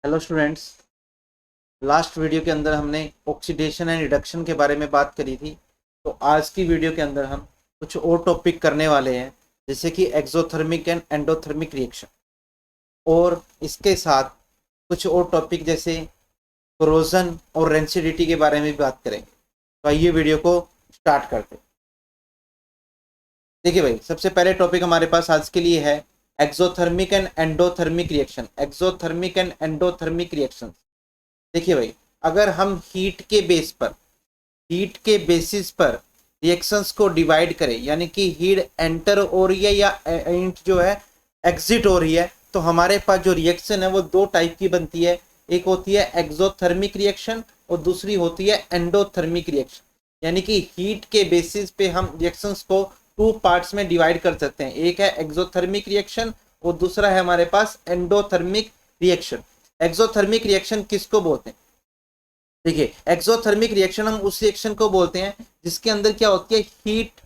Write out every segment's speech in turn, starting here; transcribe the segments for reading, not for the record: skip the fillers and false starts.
Hello students. Last video के अंदर हमने ऑक्सीडेशन एंड रिडक्शन के बारे में बात करी थी। तो आज की वीडियो के अंदर हम कुछ और टॉपिक करने वाले हैं, जैसे कि एक्सोथर्मिक एंड एंडोथर्मिक रिएक्शन, और इसके साथ कुछ और टॉपिक जैसे कोरोजन और रेंसिडिटी के बारे में भी बात करेंगे। तो आइए वीडियो को स्टार्ट करते हैं। देखिए भाई, सबसे पहले टॉपिक हमारे पास आज के लिए है exothermic and endothermic reaction. Exothermic and endothermic reaction. देखिए भाई, अगर हम हीट के बेसिस पर रिएक्शंस को डिवाइड करें, यानी कि हीट एंटर हो रही है या हीट जो है एग्जिट हो रही है, तो हमारे पास जो रिएक्शन है वो दो टाइप की बनती है। एक होती है एक्सोथर्मिक रिएक्शन और दूसरी होती है एंडोथर्मिक रिएक्शन। यानी कि हीट के बेसिस पे हम रिएक्शंस को टू पार्ट्स में डिवाइड कर सकते हैं। एक है एक्सोथर्मिक रिएक्शन और दूसरा है हमारे पास एंडोथर्मिक रिएक्शन। एक्सोथर्मिक रिएक्शन किसको बोलते हैं? देखिए, एक्सोथर्मिक रिएक्शन हम उस रिएक्शन को बोलते हैं जिसके अंदर क्या होती है, हीट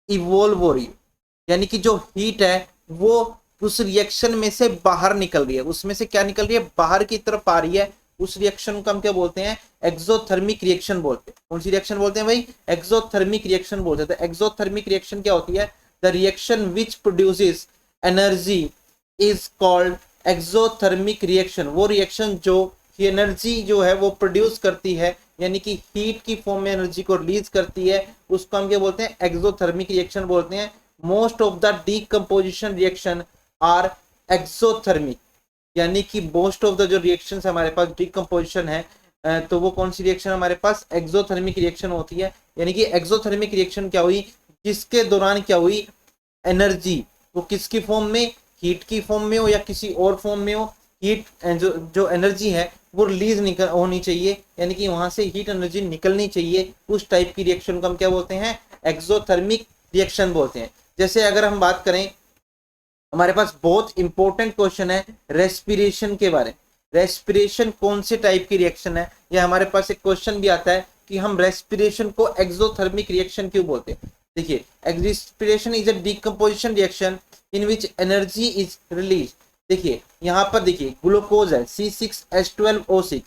इवोल्व हो रही है, यानी कि जो हीट है वो उस रिएक्शन में से बाहर निकल रही है। उसमें से क्या निकल रही है? बाहर की तरफ आ रही है। उस रिएक्शन को हम क्या बोलते हैं? एक्सोथर्मिक रिएक्शन बोलते हैं। कौन सी रिएक्शन बोलते हैं भाई? एक्सोथर्मिक रिएक्शन बोलते हैं। तो एक्सोथर्मिक रिएक्शन क्या होती है? The reaction which produces energy is called exothermic reaction. वो रिएक्शन जो एनर्जी जो है वो प्रोड्यूस करती है, यानी कि हीट की फॉर्म में एनर्जी को रिलीज करती है, उसको हम क्या बोलते हैं? एक्सोथर्मिक रिएक्शन बोलते हैं। Most of the decomposition reaction are exothermic, यानी कि मोस्ट ऑफ द जो रिएक्शन हमारे पास डीकम्पोजिशन है, तो वो कौन सी रिएक्शन हमारे पास? एक्सोथर्मिक रिएक्शन होती है। यानी कि एक्सोथर्मिक रिएक्शन क्या हुई? जिसके दौरान क्या हुई? एनर्जी वो किसकी फॉर्म में? हीट की फॉर्म में हो या किसी और फॉर्म में हो, हीट जो एनर्जी है वो रिलीज निकल होनी चाहिए, यानी कि वहां से हीट एनर्जी निकलनी चाहिए। उस टाइप की रिएक्शन को हम क्या बोलते हैं? एक्सोथर्मिक रिएक्शन बोलते हैं। जैसे अगर हम बात करें, हमारे पास बहुत इंपॉर्टेंट क्वेश्चन है रेस्पिरेशन के बारे में। रेस्पिरेशन कौन से टाइप की रिएक्शन है? या हमारे पास एक क्वेश्चन भी आता है कि हम रेस्पिरेशन को एक्सोथर्मिक रिएक्शन क्यों बोलते हैं। देखिए, respiration is a decomposition reaction in which energy is release. देखिए यहाँ पर देखिए, ग्लूकोज है C6H12O6,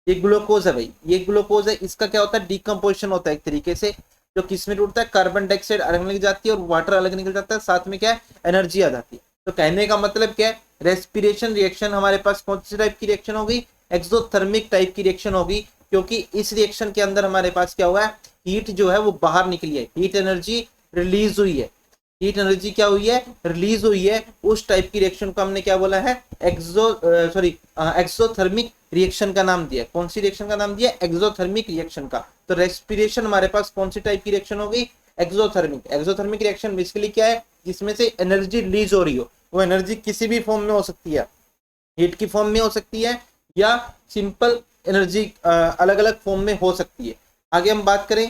ये ग्लूकोज है भाई, ये ग्लूकोज है। इसका क्या होता है? डीकम्पोजिशन होता है एक तरीके से, जो किसमें टूटता है? कार्बन डाइऑक्साइड अलग निकल जाती है और वाटर अलग निकल जाता है, साथ में क्या है? एनर्जी आ जाती है। तो कहने का मतलब क्या है? रेस्पिरेशन रिएक्शन हमारे पास कौन सी टाइप की रिएक्शन होगी? एक्सोथर्मिक टाइप की रिएक्शन होगी, क्योंकि इस रिएक्शन के अंदर हमारे पास क्या हुआ है? हीट जो है वो बाहर निकली है, हीट एनर्जी रिलीज हुई है। हीट एनर्जी क्या हुई है? रिलीज हुई है। उस टाइप की रिएक्शन को हमने क्या बोला है? एक्सोथर्मिक रिएक्शन का नाम दिया। कौन सी रिएक्शन का नाम दिया? एक्सोथर्मिक रिएक्शन का। तो रेस्पिरेशन हमारे पास कौन सी टाइप की रिएक्शन होगी? एक्सोथर्मिक। एक्सोथर्मिक रिएक्शन बेसिकली क्या है? जिसमें से एनर्जी रिलीज हो रही हो। वो एनर्जी किसी भी फॉर्म में हो सकती है, हीट की फॉर्म में हो सकती है या सिंपल एनर्जी अलग अलग फॉर्म में हो सकती है। आगे हम बात करें,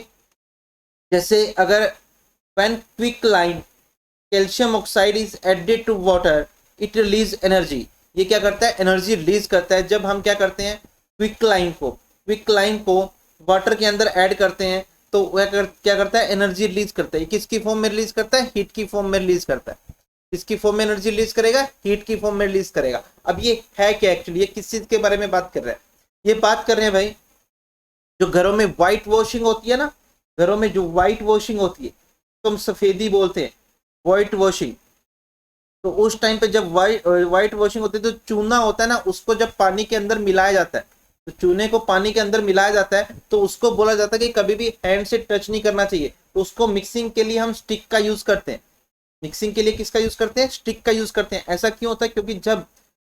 जैसे अगर when quicklime calcium oxide is added to water it release energy. ये क्या करता है? एनर्जी रिलीज करता है। जब हम क्या करते हैं? क्विकलाइन को वाटर के अंदर ऐड करते हैं, तो वह क्या करता है? एनर्जी रिलीज करता है। किसकी फॉर्म में रिलीज करता है? हीट की फॉर्म में रिलीज करता है। किसकी फॉर्म में एनर्जी रिलीज करेगा? हीट की फॉर्म में रिलीज करेगा। अब ये है क्या एक्चुअली? ये किस चीज के बारे में बात कर रहे हैं? ये बात कर रहे हैं भाई, जो घरों में व्हाइट वॉशिंग होती है ना, घरों में जो व्हाइट वॉशिंग होती है, तो हम सफेदी बोलते हैं, व्हाइट वॉशिंग। तो उस टाइम पे जब व्हाइट वॉशिंग होती है, तो चूना होता है ना, उसको जब पानी के अंदर मिलाया जाता है, तो चूने को पानी के अंदर मिलाया जाता है, तो उसको बोला जाता है कि कभी भी हैंड से टच नहीं करना चाहिए। तो उसको मिक्सिंग के लिए हम स्टिक का यूज करते हैं। मिक्सिंग के लिए किसका यूज करते हैं? स्टिक का यूज करते हैं। ऐसा क्यों होता है? क्योंकि जब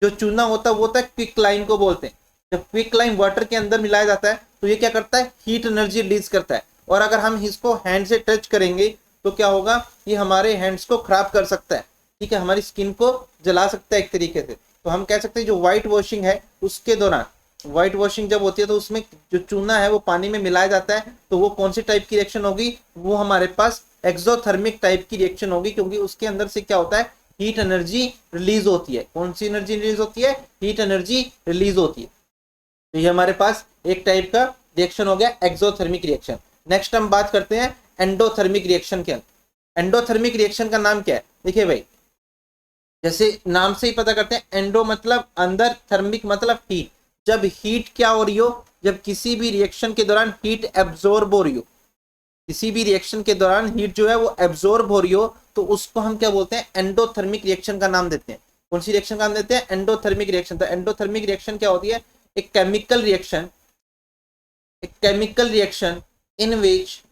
जो चूना होता है वो होता है क्विकलाइन को बोलते हैं। जब क्विकलाइन वाटर के अंदर मिलाया जाता है, तो ये क्या करता है? हीट एनर्जी रिलीज करता है। और अगर हम इसको हैंड से टच करेंगे तो क्या होगा? ये हमारे हैंड्स को खराब कर सकता है, ठीक है, हमारी स्किन को जला सकता है एक तरीके से। तो हम कह सकते हैं जो व्हाइट वॉशिंग है उसके दौरान, व्हाइट वॉशिंग जब होती है तो उसमें जो चूना है वो पानी में मिलाया जाता है, तो वो कौन सी टाइप की रिएक्शन होगी? वो हमारे पास एक्सोथर्मिक टाइप की रिएक्शन होगी, क्योंकि उसके अंदर से क्या होता है? हीट एनर्जी रिलीज होती है। कौन सी एनर्जी रिलीज होती है? हीट एनर्जी रिलीज होती है। तो ये हमारे पास एक टाइप का रिएक्शन हो गया, एक्सोथर्मिक रिएक्शन। नेक्स्ट हम बात करते हैं एंडोथर्मिक रिएक्शन के अंदर। एंडोथर्मिक रिएक्शन का नाम क्या है? देखिए भाई, जैसे नाम से ही पता करते हैं, एंडो मतलब अंदर, थर्मिक मतलब हीट। जब हीट क्या हो रही हो, जब किसी भी रिएक्शन के दौरान हीट एब्जॉर्ब हो रही हो, किसी भी रिएक्शन के दौरान हीट जो है वो एब्जॉर्ब हो रही हो, तो उसको हम क्या बोलते हैं, एंडोथर्मिक रिएक्शन का नाम देते हैं। कौन सी रिएक्शन का नाम देते हैं, एंडोथर्मिक रिएक्शन। तो एंडोथर्मिक रिएक्शन क्या होती है, एक केमिकल रिएक्शन, एक chemical reaction in which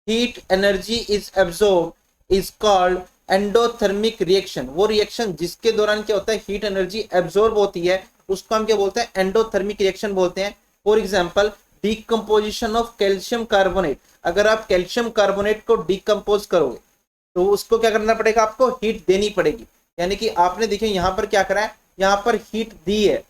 heat energy is absorb is called endothermic reaction. वो रिएक्शन जिसके दौरान क्या होता है, हीट एनर्जी एब्जॉर्ब होती है, उसको हम क्या बोलते हैं, एंडोथर्मिक रिएक्शन बोलते हैं। For example decomposition of calcium carbonate. अगर आप कैल्शियम कार्बोनेट को डीकंपोज करोगे तो उसको क्या करना पड़ेगा, आपको हीट देनी पड़ेगी। यानी कि आपने देखिए यहाँ पर क्या करा है, यहाँ पर हीट दी है,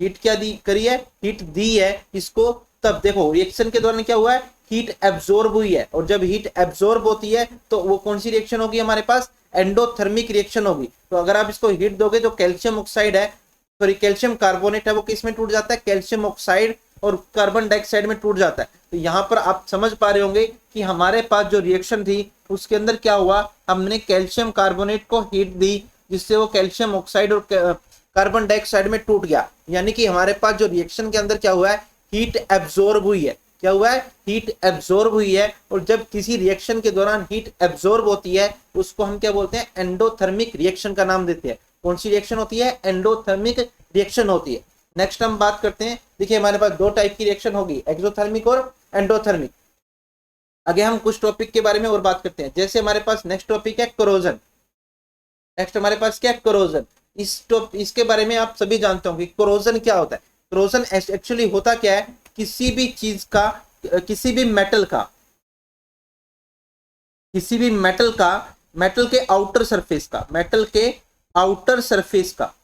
हीट क्या दी करी है, हीट दी है इसको। तब देखो रिएक्शन के दौरान क्या हुआ है, हीट एब्जॉर्ब हुई है, और जब हीट एब्जॉर्ब होती है तो वो कौन सी रिएक्शन होगी हमारे पास, एंडोथर्मिक रिएक्शन होगी। तो अगर आप इसको हीट दोगे तो कैल्शियम ऑक्साइड है, सॉरी कैल्शियम कार्बोनेट है, वो किस में टूट जाता है, कैल्शियम ऑक्साइड और कार्बन डाइऑक्साइड में टूट जाता है। तो यहाँ पर आप समझ पा रहे होंगे कि हमारे पास जो रिएक्शन थी उसके अंदर क्या हुआ, हमने कैल्शियम कार्बोनेट को हीट दी, जिससे वो कैल्शियम ऑक्साइड और कार्बन डाइऑक्साइड में टूट गया। यानी कि हमारे पास जो रिएक्शन के अंदर क्या हुआ है, हीट एब्जॉर्ब हुई है। क्या हुआ है, हीट एब्जॉर्ब हुई है। और जब किसी रिएक्शन के दौरान हीट एब्जॉर्ब होती है उसको हम क्या बोलते हैं, एंडोथर्मिक रिएक्शन का नाम देते हैं। कौन सी रिएक्शन होती है, एंडोथर्मिक रिएक्शन होती है। नेक्स्ट हम बात करते हैं, देखिए हमारे पास दो टाइप की रिएक्शन होगी, एक्सोथर्मिक और एंडोथर्मिक। आगे हम कुछ टॉपिक के बारे में और बात करते हैं। जैसे हमारे पास नेक्स्ट टॉपिक है कोरोजन। नेक्स्ट हमारे पास क्या है, कोरोजन। इसके बारे में आप सभी जानते होंगे कोरोजन क्या होता है। कोरोजन एक्चुअली होता क्या है, किसी भी चीज का, किसी भी मेटल का, किसी भी मेटल का, मेटल के आउटर सरफेस का, मेटल के आउटर सरफेस का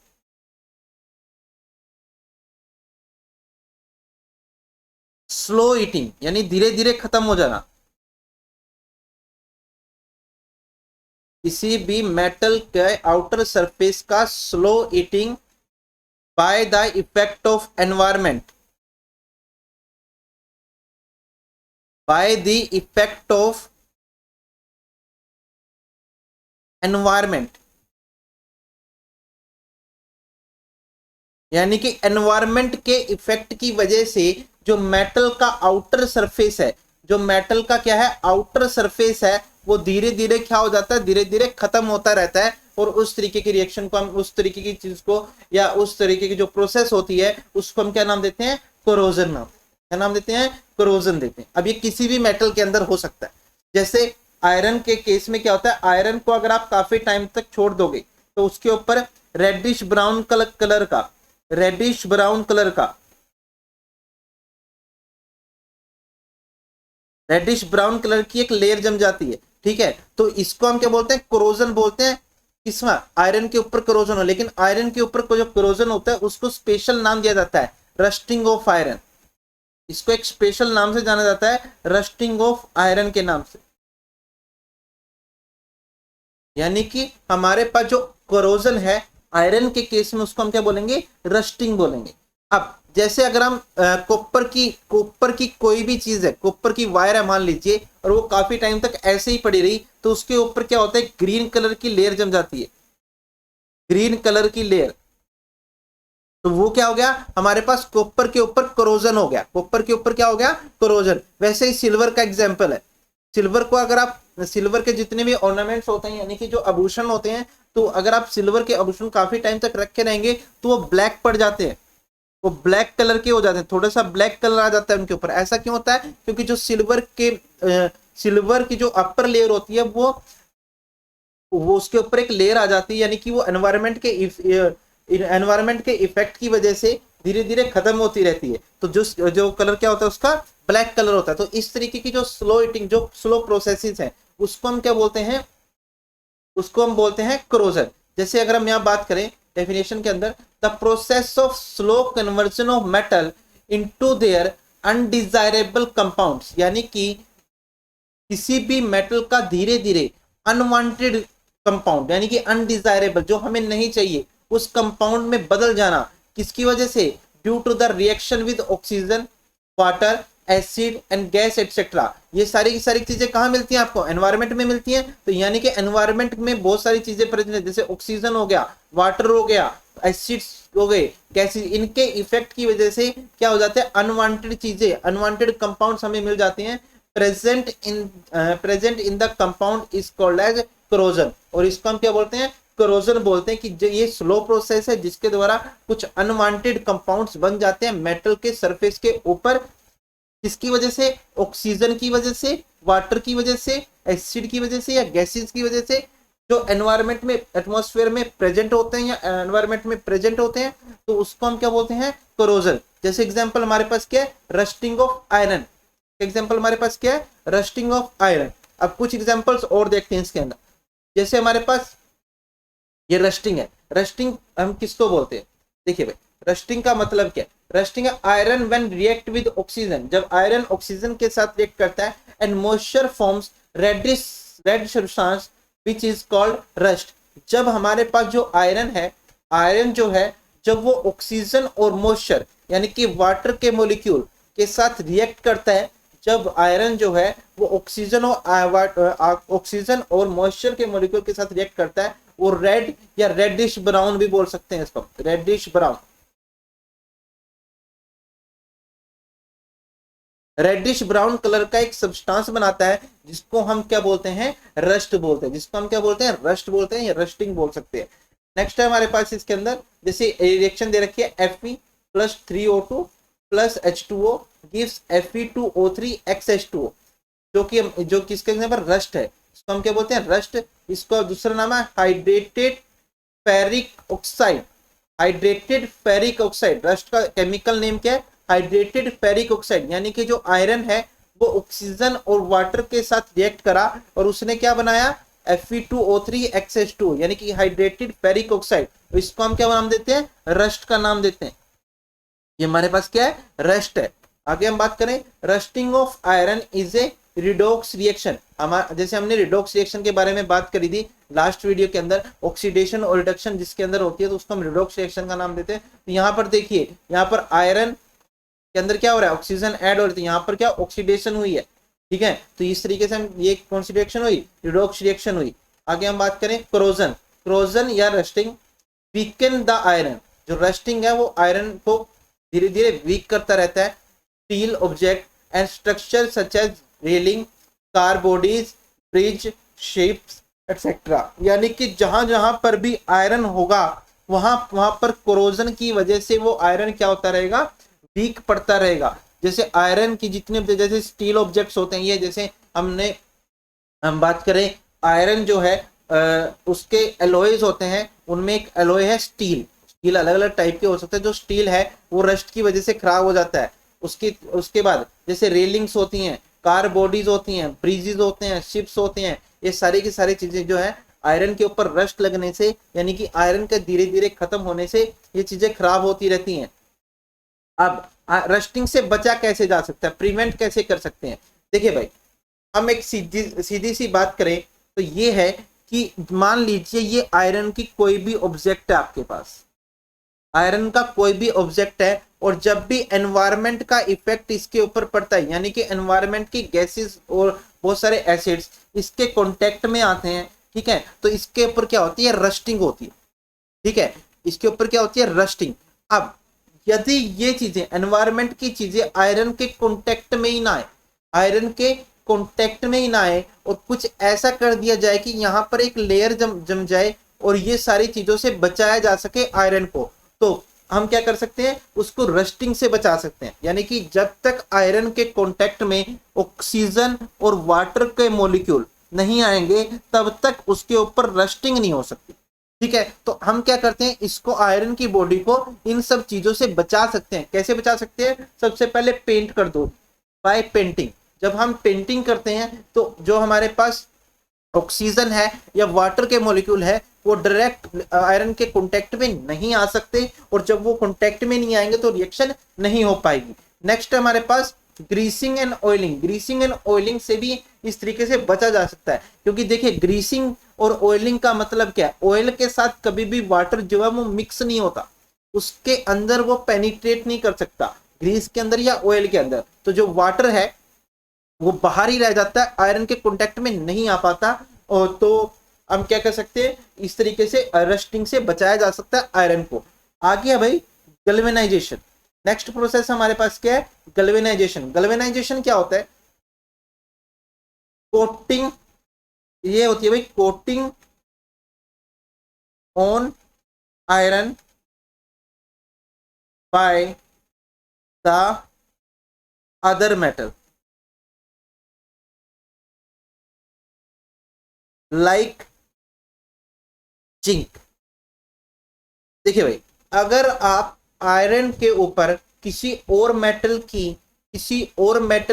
स्लो ईटिंग, यानी धीरे धीरे खत्म हो जाना। किसी भी मेटल के आउटर सरफेस का slow eating by the effect of environment, by the effect of environment. यानी कि एनवायरमेंट के इफेक्ट की वजह से जो मेटल का आउटर सरफेस है, जो मेटल का क्या है, आउटर सरफेस है, वो धीरे धीरे क्या हो जाता है, धीरे धीरे खत्म होता रहता है। और उस तरीके की रिएक्शन को हम, उस तरीके की चीज को या उस तरीके की जो प्रोसेस होती है उसको हम क्या नाम देते हैं, कोरोजन नाम। क्या नाम देते हैं, कोरोजन देते हैं। अब ये किसी भी मेटल के अंदर हो सकता है। जैसे आयरन के केस में क्या होता है, आयरन को अगर आप काफी टाइम तक छोड़ दोगे तो उसके ऊपर रेडिश ब्राउन कलर का, रेडिश ब्राउन कलर का, रेडिश ब्राउन कलर की एक लेयर जम जाती है। ठीक है, तो इसको हम क्या बोलते हैं, कोरोजन बोलते हैं। किसमें, आयरन के ऊपर कोरोजन हो। लेकिन आयरन के ऊपर जो कोरोजन होता है उसको स्पेशल नाम दिया जाता है, रस्टिंग ऑफ आयरन। इसको एक स्पेशल नाम से जाना जाता है, रस्टिंग ऑफ आयरन के नाम से। यानी कि हमारे पास जो कोरोजन है आयरन के केस में उसको हम क्या बोलेंगे, रस्टिंग बोलेंगे। अब जैसे अगर हम कॉपर की कोई भी चीज है, कॉपर की वायर है मान लीजिए, और वो काफी टाइम तक ऐसे ही पड़ी रही तो उसके ऊपर क्या होता है, ग्रीन कलर की लेयर जम जाती है, ग्रीन कलर की लेयर। तो वो क्या हो गया, हमारे पास कॉपर के ऊपर कोरोजन हो गया। कॉपर के ऊपर क्या हो गया, कोरोजन। वैसे ही सिल्वर का एग्जाम्पल है। सिल्वर को अगर आप, सिल्वर के जितने भी ऑर्नामेंट्स होते हैं यानी कि जो आभूषण होते हैं, तो अगर आप सिल्वर के आभूषण काफी टाइम तक रखे रहेंगे तो वो ब्लैक पड़ जाते हैं, वो ब्लैक कलर के हो जाते हैं, थोड़ा सा ब्लैक कलर आ जाता है उनके ऊपर। ऐसा क्यों होता है, क्योंकि जो सिल्वर की जो अपर लेयर होती है वो उसके ऊपर एक लेयर आ जाती है, यानी कि वो एनवायरनमेंट के इफेक्ट की वजह से धीरे धीरे खत्म होती रहती है। तो जो कलर क्या होता है उसका, ब्लैक कलर होता है। तो इस तरीके की जो स्लो ईटिंग, जो स्लो प्रोसेसेस हैं उसको हम क्या बोलते हैं, उसको हम बोलते हैं कोरोजन। जैसे अगर हम यहाँ बात करें डेफिनेशन के अंदर, the process of slow conversion of metal into their undesirable compounds. यानी कि किसी भी मेटल का धीरे धीरे अनवांटेड कंपाउंड, यानी कि अनडिजायरेबल, जो हमें नहीं चाहिए, उस कंपाउंड में बदल जाना। किसकी वजह से, due to the reaction with oxygen, water acid and gas etcetera, ये सारी की सारी चीजें कहाँ मिलती हैं आपको, एनवायरमेंट में मिलती हैं। तो यानी कि एनवायरमेंट में बहुत सारी चीजें प्रेजेंट है, जैसे ऑक्सीजन हो गया, वाटर हो गया, एसिड्स हो गए, गैसेस, इनके इफेक्ट की वजह से क्या हो जाता है, अनवांटेड चीजें, अनवांटेड कंपाउंड्स हमें मिल जाते हैं, present in the compound is called as corrosion. और इसको हम क्या बोलते हैं, करोजन बोलते हैं, कि ये स्लो प्रोसेस है जिसके द्वारा कुछ अनवांटेड कंपाउंड्स बन जाते हैं मेटल के सरफेस के ऊपर। किसकी वजह से, ऑक्सीजन की वजह से, वाटर की वजह से, एसिड की वजह से, या गैसेस की वजह से, जो एनवायरमेंट में, एटमॉस्फेयर में प्रेजेंट होते हैं या एनवायरमेंट में प्रेजेंट होते हैं, तो उसको हम क्या बोलते हैं, करोजन। जैसे एग्जांपल हमारे पास क्या है, रस्टिंग ऑफ आयरन, एग्जांपल हमारे पास क्या है, रस्टिंग ऑफ आयरन। अब कुछ एग्जांपल्स और देखते हैं इसके अंदर, जैसे हमारे पास ये रस्टिंग है, रस्टिंग हम किसको बोलते हैं, देखिए भाई, रस्टिंग का मतलब क्या है, रस्टिंग है iron when react with oxygen, जब आयरन ऑक्सीजन के साथ रिएक्ट करता है, and moisture forms red substance which is called rust. जब हमारे पास जो आयरन है, आयरन जो है, जब वो ऑक्सीजन और मॉइस्चर यानी कि वाटर के मॉलिक्यूल के साथ रिएक्ट करता है, जब आयरन जो है वो ऑक्सीजन और मॉइस्चर के मॉलिक्यूल के साथ रिएक्ट करता है, वो रेड या रेडिश ब्राउन भी बोल सकते हैं इसको, reddish brown, reddish brown colour का एक सब्सटेंस बनाता है, जिसको हम क्या बोलते हैं, रस्ट बोलते हैं, जिसको हम क्या बोलते हैं, रस्ट बोलते हैं, या रस्टिंग बोल सकते हैं। नेक्स्ट है हमारे पास इसके अंदर, जैसे रिएक्शन दे रखी है, Fe plus 3O2 plus H2O gives Fe2O3 जो किसके अंदर रस्ट है, इसको हम क्या बोलते हैं, रस्ट। इसका दूसरा नाम है hydrated ferric oxide, hydrated ferric oxide, rust का केमिकल नेम क्या है, हाइड्रेटेड फेरिक ऑक्साइड। यानी कि जो आयरन है वो ऑक्सीजन और वाटर के साथ रिएक्ट करा और उसने क्या बनाया, Fe2O3 यानी कि हाइड्रेटेड फेरिक ऑक्साइड। तो इसको हम क्या नाम देते हैं, रस्ट का नाम देते हैं। ये हमारे पास क्या है, रस्ट है। आगे हम बात करें, rusting of iron is a redox reaction. हमारा जैसे हमने रिडॉक्स रिएक्शन के बारे में बात करी थी लास्ट वीडियो के अंदर, ऑक्सीडेशन और रिडक्शन जिसके अंदर होती है तो उसको हम रिडॉक्स रिएक्शन का नाम देते हैं। तो यहाँ पर देखिए, यहाँ पर आयरन के अंदर क्या हो रहा है, ऑक्सीजन ऐड हो रही है, यहाँ पर क्या ऑक्सीडेशन हुई है, ठीक है। तो इस तरीके से हम ये कौन सी रिएक्शन हुई, रिडॉक्स रिएक्शन हुई। आगे हम बात करें क्रोजन, क्रोजन या रस्टिंग वीकन द आयरन। जो रस्टिंग है वो आयरन को धीरे धीरे वीक करता रहता है। Steel object and structure such as railing, car bodies, bridge, ships etcetera. यानी कि जहां जहां पर भी आयरन होगा वहां पर कोरोजन की वजह से वो आयरन क्या होता रहेगा, वीक पड़ता रहेगा। जैसे आयरन की जितने, जैसे स्टील ऑब्जेक्ट्स होते हैं, ये जैसे हम बात करें आयरन जो है उसके एलॉयज होते हैं, उनमें एक एलॉय है स्टील। स्टील अलग अलग टाइप के हो सकते हैं। जो स्टील है वो रस्ट की वजह से खराब हो जाता है। उसके बाद जैसे रेलिंग्स होती हैं, कार बॉडीज होती हैं, ब्रिजेस होते हैं, शिप्स होते हैं, ये सारी की सारी चीजें जो है आयरन के ऊपर रस्ट लगने से, यानी कि आयरन के धीरे धीरे खत्म होने से ये चीजें खराब होती रहती हैं। अब रस्टिंग से बचा कैसे जा सकता है, प्रिवेंट कैसे कर सकते हैं। देखिए भाई, हम एक सीधी सी बात करें तो ये है कि मान लीजिए ये आयरन की कोई भी ऑब्जेक्ट है आपके पास, आयरन का कोई भी ऑब्जेक्ट है, और जब भी एनवायरनमेंट का इफेक्ट इसके ऊपर पड़ता है, यानी कि एनवायरनमेंट की गैसेस और बहुत सारे एसिड्स इसके कांटेक्ट में आते हैं, ठीक है, तो इसके ऊपर क्या होती है, रस्टिंग होती है, ठीक है, इसके ऊपर क्या होती है, रस्टिंग। अब यदि ये चीजें, एनवायरनमेंट की चीजें आयरन के कांटेक्ट में ही ना आए, आयरन के कांटेक्ट में ही ना आए, और कुछ ऐसा कर दिया जाए कि यहाँ पर एक लेयर जम जाए और ये सारी चीजों से बचाया जा सके आयरन को, तो हम क्या कर सकते हैं, उसको रस्टिंग से बचा सकते हैं। यानी कि जब तक आयरन के कांटेक्ट में ऑक्सीजन और वाटर के मॉलिक्यूल नहीं आएंगे तब तक उसके ऊपर रस्टिंग नहीं हो सकती, ठीक है। तो हम क्या करते हैं, इसको आयरन की बॉडी को इन सब चीजों से बचा सकते हैं। कैसे बचा सकते हैं, सबसे पहले पेंट कर दो, बाय पेंटिंग। जब हम पेंटिंग करते हैं तो जो हमारे पास ऑक्सीजन है या वाटर के मॉलिक्यूल है वो डायरेक्ट आयरन के कांटेक्ट में नहीं आ सकते, और जब वो कांटेक्ट में नहीं आएंगे तो रिएक्शन नहीं हो पाएगी। नेक्स्ट है हमारे पास greasing and oiling. Greasing and oiling से भी इस तरीके से बचा जा सकता है, क्योंकि देखिए ग्रीसिंग और ऑयलिंग का मतलब क्या है, ऑयल के साथ कभी भी वाटर जो है वो मिक्स नहीं होता, उसके अंदर वो पेनिट्रेट नहीं कर सकता। ग्रीस के अंदर या ऑयल के अंदर, तो जो वाटर है वो बाहर ही रह जाता है, आयरन के कांटेक्ट में नहीं आ पाता। और तो हम क्या कर सकते हैं, इस तरीके से रस्टिंग से बचाया जा सकता है आयरन को। आगे है भाई गल्वेनाइजेशन। नेक्स्ट प्रोसेस हमारे पास क्या है, गल्वेनाइजेशन। गल्वेनाइजेशन क्या होता है, कोटिंग, ये होती है भाई coating on iron by the other metal like zinc. देखिए भाई, अगर आप आयरन के ऊपर किसी और मेटल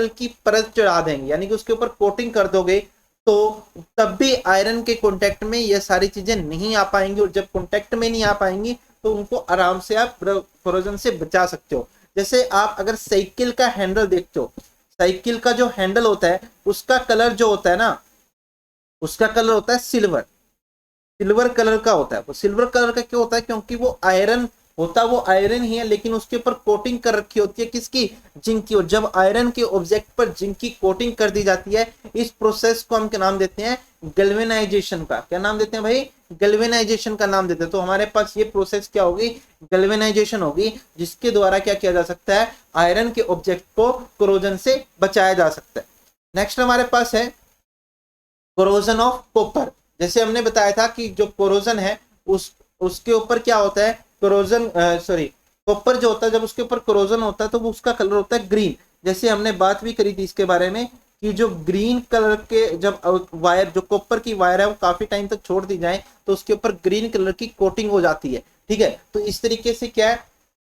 की परत चढ़ा देंगे, यानी कि उसके ऊपर कोटिंग कर दोगे, तो तब भी आयरन के कांटेक्ट में ये सारी चीजें नहीं आ पाएंगी। और जब कांटेक्ट में नहीं आ पाएंगी तो उनको आराम से आप कोरोजन से बचा सकते हो। जैसे आप अगर साइकिल का हैंडल देखते हो, साइकिल का जो हैंडल होता है उसका कलर जो होता है ना, उसका कलर होता है सिल्वर, सिल्वर कलर का होता है। वो सिल्वर कलर का क्यों होता है, क्योंकि वो आयरन होता है, वो आयरन ही है, लेकिन उसके ऊपर कोटिंग कर रखी होती है किसकी, जिंक की। और जब आयरन के ऑब्जेक्ट पर जिंक की कोटिंग कर दी जाती है, इस प्रोसेस को हम क्या नाम देते हैं, गैल्वेनाइजेशन का। क्या नाम देते हैं भाई, गैल्वेनाइजेशन का नाम देते हैं। तो हमारे पास ये प्रोसेस क्या होगी, गैल्वेनाइजेशन होगी, जिसके द्वारा क्या किया जा सकता है, आयरन के ऑब्जेक्ट को कोरोजन से बचाया जा सकता है। नेक्स्ट हमारे पास है कोरोजन ऑफ कॉपर। जैसे हमने बताया था कि जो कोरोजन है उसके ऊपर क्या होता है, कोरोजन कॉपर जो होता है, जब उसके ऊपर कोरोजन होता है तो वो उसका कलर होता है ग्रीन। जैसे हमने बात भी करी थी इसके बारे में कि जो ग्रीन कलर के जब वायर, जो कॉपर की वायर है वो काफी टाइम तक छोड़ दी जाए तो उसके ऊपर ग्रीन कलर की कोटिंग हो जाती है। ठीक है, तो इस तरीके से क्या है,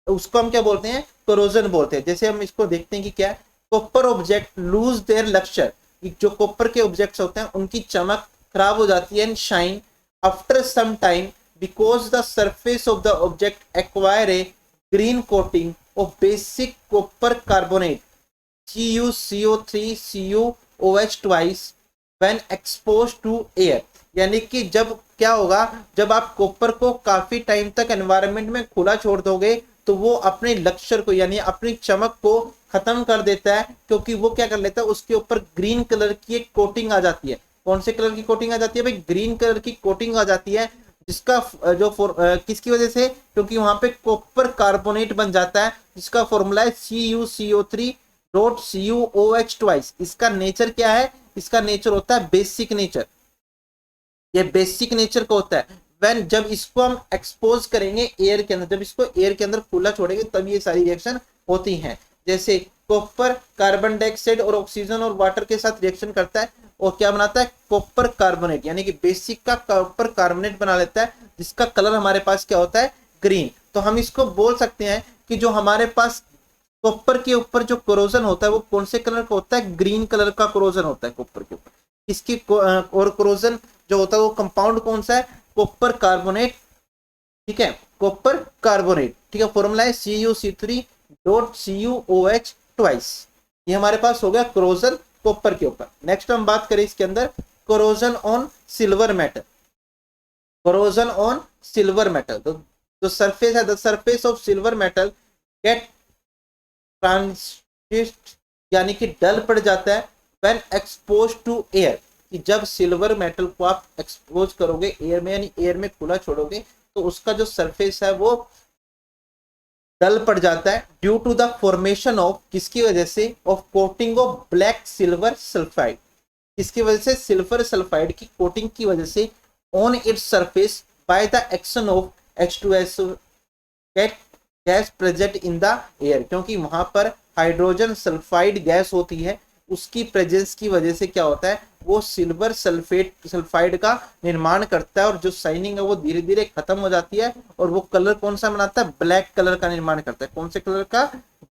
उसको हम क्या बोलते हैं, कोरोजन बोलते हैं। जैसे हम इसको देखते हैं कि क्या है, कॉपर ऑब्जेक्ट लूज देयर लक्ष्चर, जो कॉपर के ऑब्जेक्ट्स होते हैं उनकी चमक खराब हो जाती है, and shine after some time because the surface of the object acquire a green coating of basic copper carbonate CuCO3CuOH twice when expose to air. यानी कि जब क्या होगा, जब आप कॉपर को काफी टाइम तक एनवायरनमेंट में खुला छोड़ दोगे तो वो अपने लक्ष्चर को यानी अपनी चमक को खत्म कर देता है, क्योंकि वो क्या कर लेता है, उसके ऊपर ग्रीन कलर की एक कोटिंग आ जाती है। कौन से कलर की कोटिंग आ जाती है भाई, ग्रीन कलर की कोटिंग आ जाती है, जिसका किसकी वजह से, क्योंकि वहां पे कॉपर कार्बोनेट बन जाता है, जिसका फॉर्मूला है CuCO3.CuOH ट्वाइस। इसका नेचर क्या है, इसका नेचर होता है बेसिक नेचर, ये बेसिक नेचर का होता है। व्हेन जब इसको हम एक्सपोज करेंगे एयर के अंदर, जब इसको एयर के अंदर खुला छोड़ेंगे तब ये सारी रिएक्शन होती हैं। जैसे कॉपर कार्बन डाइऑक्साइड और ऑक्सीजन और वाटर के साथ रिएक्शन करता है और क्या बनाता है, कॉपर कार्बोनेट, यानी कि बेसिक का कॉपर कार्बोनेट बना लेता है, जिसका कलर हमारे पास क्या होता है, ग्रीन। तो हम इसको बोल सकते हैं कि जो हमारे पास कॉपर के ऊपर जो कोरोजन होता है वो कौन से कलर का होता है, ग्रीन कलर का कोरोजन होता है कॉपर के ऊपर। इसकी और कोरोजन जो होता है वो कंपाउंड कौन सा है, कॉपर कार्बोनेट। ठीक है, कॉपर कार्बोनेट। ठीक है, फॉर्मूला है CuC3.CuOH ट्वाइस। ये हमारे पास हो गया कोरोजन कॉपर के ऊपर। नेक्स्ट हम बात करें इसके अंदर corrosion on silver metal. Corrosion on silver metal, तो जो सरफेस है, the surface of silver metal get tarnished, यानी कि डल पड़ जाता है, व्हेन एक्सपोज टू एयर, कि जब सिल्वर मेटल को आप एक्सपोज करोगे एयर में, यानी एयर में खुला छोड़ोगे, तो उसका जो सरफेस है वो डल पड़ जाता है, due to the formation of, किसकी वजह से, of coating of black silver sulphide. इसकी वजह से सिल्वर सल्फाइड की कोटिंग की वजह से on its surface by the action of H2SO gas present in the air, क्योंकि वहां पर हाइड्रोजन सल्फाइड गैस होती है, उसकी प्रेजेंस की वजह से क्या होता है, वो सिल्वर सल्फाइड का निर्माण करता है, और जो शाइनिंग है वो धीरे धीरे खत्म हो जाती है, और वो कलर कौन सा बनाता है, ब्लैक कलर का निर्माण करता है। कौन से कलर का,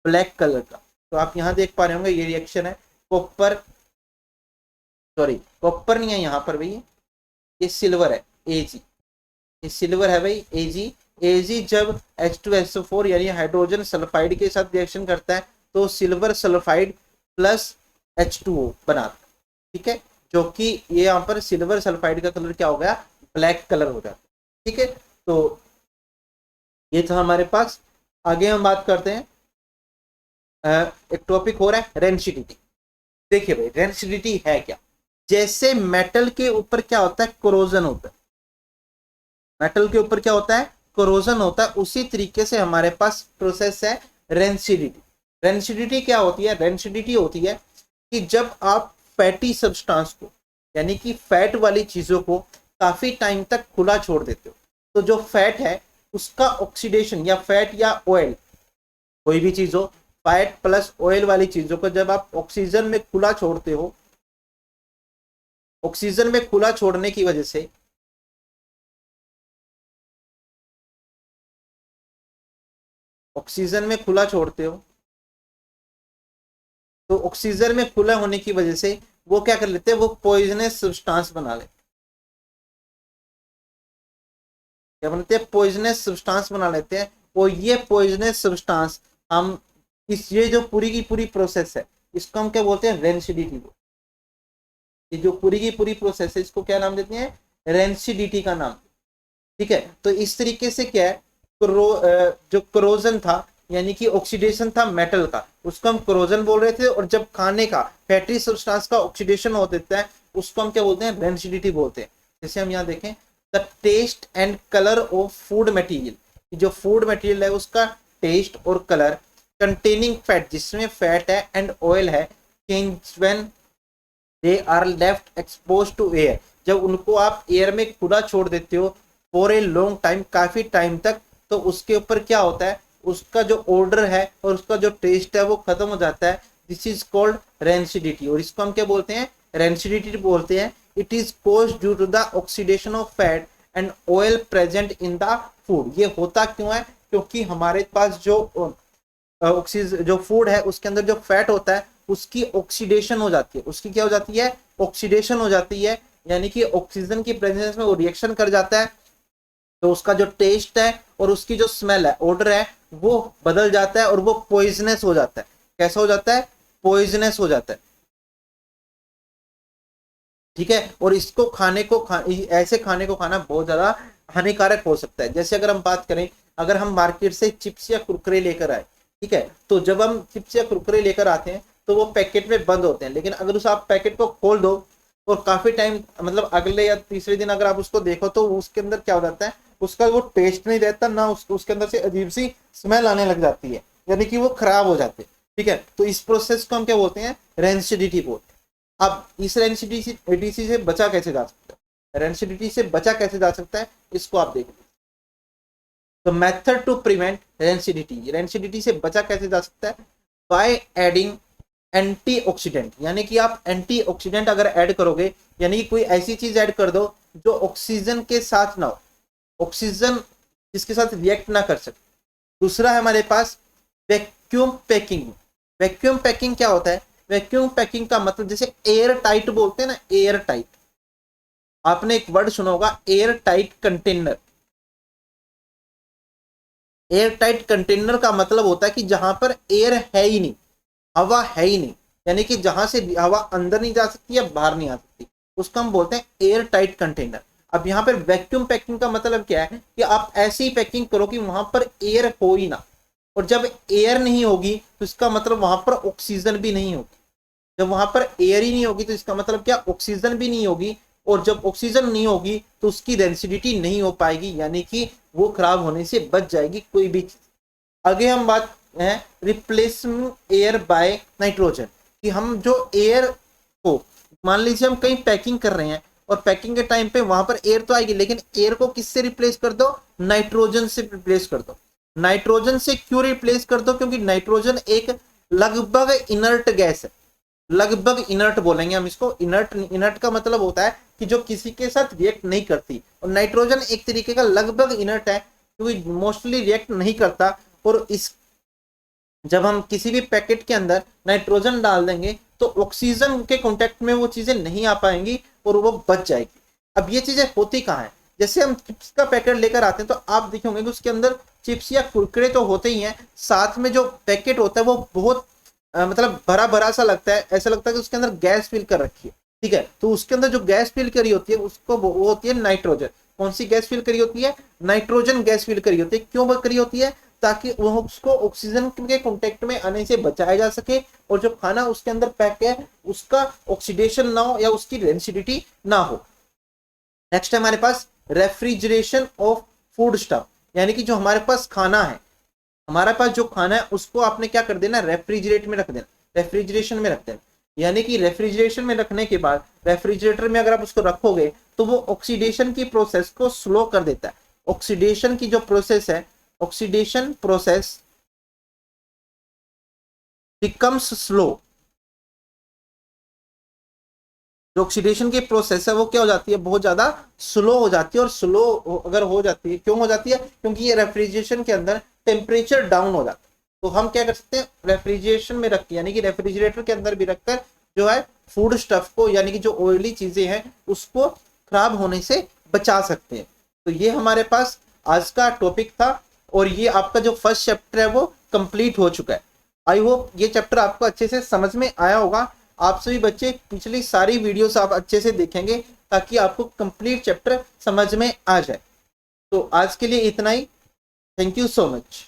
ब्लैक कलर का। तो आप यहाँ देख पा रहे होंगे ये रिएक्शन है, कॉपर नहीं है यहाँ पर भाई, ये सिल्वर है, Ag, ये सिल्वर है भाई, Ag जब H2SO4 यानी हाइड्रोजन सल्फाइड के साथ रिएक्शन करता है तो सिल्वर सल्फाइड प्लस H2O बनाता है। ठीक है, जो कि ये यहाँ पर सिल्वर सल्फाइड का कलर क्या हो गया, ब्लैक कलर हो जाता है। ठीक है, तो ये था हमारे पास। आगे हम बात करते हैं एक टॉपिक हो रहा है रेंसिडिटी। देखिए भाई रेंसिडिटी है क्या, जैसे मेटल के ऊपर क्या होता है, कोरोजन होता है, मेटल के ऊपर क्या होता है, कोरोजन होता है, उसी तरीके से हमारे पास प्रोसेस है रेंसिडिटी। रेंसिडिटी क्या होती है, रेंसिडिटी होती है कि जब आप फैटी सब्सटेंस को यानी कि फैट वाली चीजों को काफी टाइम तक खुला छोड़ देते हो, तो जो फैट है उसका ऑक्सीडेशन, या फैट या ऑयल, कोई भी चीज हो, फैट प्लस ऑयल वाली चीजों को जब आप ऑक्सीजन में खुला छोड़ते हो, ऑक्सीजन में खुला छोड़ने की वजह से ऑक्सीजन में खुला छोड़ते हो, तो ऑक्सीजन में खुला होने की वजह से वो क्या कर लेते हैं, वो पॉइजनस सब्सटेंस बना लेते, क्या बनाते हैं, पॉइजनस सब्सटेंस बना लेते हैं। और ये पॉइजनस सब्सटेंस हम ये जो पूरी की पूरी प्रोसेस है इसको हम क्या बोलते हैं, रेंसिडिटी। ये जो पूरी की पूरी प्रोसेस है इसको क्या नाम देते हैं, रेंसिडिटी का नाम। ठीक है, तो इस तरीके से क्या है, जो क्रोजन था यानी कि ऑक्सीडेशन था मेटल का, उसको हम क्रोजन बोल रहे थे, और जब खाने का फैटी सब्सटेंस का ऑक्सीडेशन हो देता है उसको हम क्या बोलते हैं, रेंसिडिटी बोलते हैं। जैसे हम यहाँ देखें, the taste and colour of food material, जो फूड मटेरियल है उसका टेस्ट और कलर कंटेनिंग फैट, जिसमें फैट है, एंड ऑयल है, change when they are left expose to air, जब उनको आप एयर में खुला छोड़ देते हो फॉर ए लॉन्ग टाइम, काफी टाइम तक, तो उसके ऊपर क्या होता है, उसका जो ऑर्डर है और उसका जो टेस्ट है वो खत्म हो जाता है। दिस इज कॉल्ड रेंसिडिटी, और इसको हम क्या बोलते हैं, रेंसिडिटी बोलते हैं। It is caused due to the oxidation of fat and oil present in the food. ये होता क्यों है, क्योंकि हमारे पास जो ऑक्सीजन जो फूड है उसके अंदर जो फैट होता है उसकी ऑक्सीडेशन हो जाती है, उसकी क्या हो जाती है, ऑक्सीडेशन हो जाती है, यानी कि ऑक्सीजन की प्रेजेंस में वो रिएक्शन कर जाता है, तो उसका जो टेस्ट है और उसकी जो स्मेल है, ऑर्डर है, वो बदल जाता है और वो पॉइजनस हो जाता है। कैसा हो जाता है, पॉइजनस हो जाता है। ठीक है, और इसको ऐसे खाने को खाना बहुत ज्यादा हानिकारक हो सकता है। जैसे अगर हम बात करें, अगर हम मार्केट से चिप्स या कुरकुरे लेकर आए, ठीक है, तो जब हम चिप्स या कुरकुरे लेकर आते हैं तो वो पैकेट में बंद होते हैं, लेकिन अगर उस आप पैकेट को खोल दो और काफी टाइम मतलब अगले या तीसरे दिन अगर आप उसको देखो तो उसके अंदर क्या हो जाता है, उसका वो टेस्ट नहीं रहता ना, उसके अंदर से अजीब सी स्मेल आने लग जाती है, यानी कि वो खराब हो जाते हैं। ठीक है, तो इस प्रोसेस को हम क्या बोलते हैं, रेंसिडिटी बोलते हैं। अब इस रेंसिडिटी से बचा कैसे जा सकता है, रेंसिडिटी से बचा कैसे जा सकता है, इसको आप देखिए। तो method to prevent rancidity, rancidity से बचा कैसे जा सकता है, बाय एडिंग एंटीऑक्सीडेंट, यानी कि आप एंटीऑक्सीडेंट अगर ऐड करोगे, यानी कि कोई ऐसी चीज ऐड कर दो जो ऑक्सीजन के साथ ना हो, ऑक्सीजन जिसके साथ रिएक्ट ना कर सके। दूसरा है हमारे पास वैक्यूम पैकिंग। वैक्यूम पैकिंग क्या होता है, वैक्यूम पैकिंग का मतलब जैसे एयर टाइट बोलते हैं ना, एयर टाइट, आपने एक वर्ड सुना होगा air tight container. Air tight container का मतलब होता है कि जहां पर एयर है ही नहीं, हवा है ही नहीं, यानी कि जहां से हवा अंदर नहीं जा सकती या बाहर नहीं आ सकती, उसको हम बोलते हैं एयर टाइट कंटेनर। अब यहाँ पर वैक्यूम पैकिंग का मतलब क्या है कि आप ऐसी पैकिंग करो कि वहां पर एयर हो ही ना, और जब एयर नहीं होगी तो इसका मतलब वहां पर ऑक्सीजन भी नहीं होगी, जब वहां पर एयर ही नहीं होगी तो इसका मतलब क्या, ऑक्सीजन भी नहीं होगी, और जब ऑक्सीजन नहीं होगी तो उसकी डेंसिटी नहीं हो पाएगी, यानी कि वो खराब होने से बच जाएगी कोई भी चीज। आगे हम बात है रिप्लेसमेंट एयर बाय नाइट्रोजन, कि हम जो एयर को, मान लीजिए हम कहीं पैकिंग कर रहे हैं और पैकिंग के टाइम पे वहां पर एयर तो आएगी, लेकिन एयर को किससे रिप्लेस कर दो, नाइट्रोजन से रिप्लेस कर दो। नाइट्रोजन से क्यों रिप्लेस कर दो, क्योंकि नाइट्रोजन एक लगभग इनर्ट गैस है, लगभग इनर्ट बोलेंगे हम इसको। इनर्ट, इनर्ट का मतलब होता है कि जो किसी के साथ रिएक्ट नहीं करती, और नाइट्रोजन एक तरीके का लगभग इनर्ट है क्योंकि मोस्टली रिएक्ट नहीं करता। और इस जब हम किसी भी पैकेट के अंदर नाइट्रोजन डाल देंगे तो ऑक्सीजन के कांटेक्ट में वो चीजें नहीं आ पाएंगी और वो बच जाएगी। अब ये चीजें होती कहाँ है, जैसे हम चिप्स का पैकेट लेकर आते हैं तो आप देखेंगे कि उसके अंदर चिप्स या कुरकुरे तो होते ही हैं, साथ में जो पैकेट होता है वो बहुत मतलब भरा भरा सा लगता है, ऐसा लगता है कि उसके अंदर गैस फिल कर रखी है। ठीक है, तो उसके अंदर जो गैस फिल करी होती है उसको वो होती है नाइट्रोजन। कौन सी गैस फिल करी होती है, नाइट्रोजन गैस फिल करी होती है। क्यों करी होती है, ताकि वो उसको ऑक्सीजन के कांटेक्ट में आने से बचाया जा सके और जो खाना उसके अंदर पैक है उसका ऑक्सीडेशन ना हो या उसकी रेंसिडिटी ना हो। नेक्स्ट है हमारे पास रेफ्रिजरेशन ऑफ फूड स्टफ, यानी कि जो हमारे पास खाना है, हमारे पास जो खाना है उसको आपने क्या कर देना, रेफ्रिजरेट में रख देना, रेफ्रिजरेशन में रख देना। यानी कि रेफ्रिजरेशन में रखने के बाद रेफ्रिजरेटर में अगर आप उसको रखोगे तो वो ऑक्सीडेशन की प्रोसेस को स्लो कर देता है। ऑक्सीडेशन की जो प्रोसेस है, ऑक्सीडेशन प्रोसेस बिकम्स स्लो। जो ऑक्सीडेशन की प्रोसेस है वो क्या हो जाती है, बहुत ज्यादा स्लो हो जाती है। और स्लो अगर हो जाती है, क्यों हो जाती है, क्योंकि ये रेफ्रिजरेशन के अंदर टेम्परेचर डाउन हो जाता है। तो हम क्या कर सकते हैं, रेफ्रिजरेशन में रख के, यानी कि रेफ्रिजरेटर के अंदर भी रखकर जो है फूड स्टफ को, यानी कि जो ऑयली चीजें हैं उसको खराब होने से बचा सकते हैं। तो ये हमारे पास आज का टॉपिक था और ये आपका जो फर्स्ट चैप्टर है वो कंप्लीट हो चुका है। आई होप ये चैप्टर आपको अच्छे से समझ में आया होगा। आप सभी बच्चे पिछली सारी वीडियोस आप अच्छे से देखेंगे ताकि आपको कंप्लीट चैप्टर समझ में आ जाए। तो आज के लिए इतना ही। Thank you so much.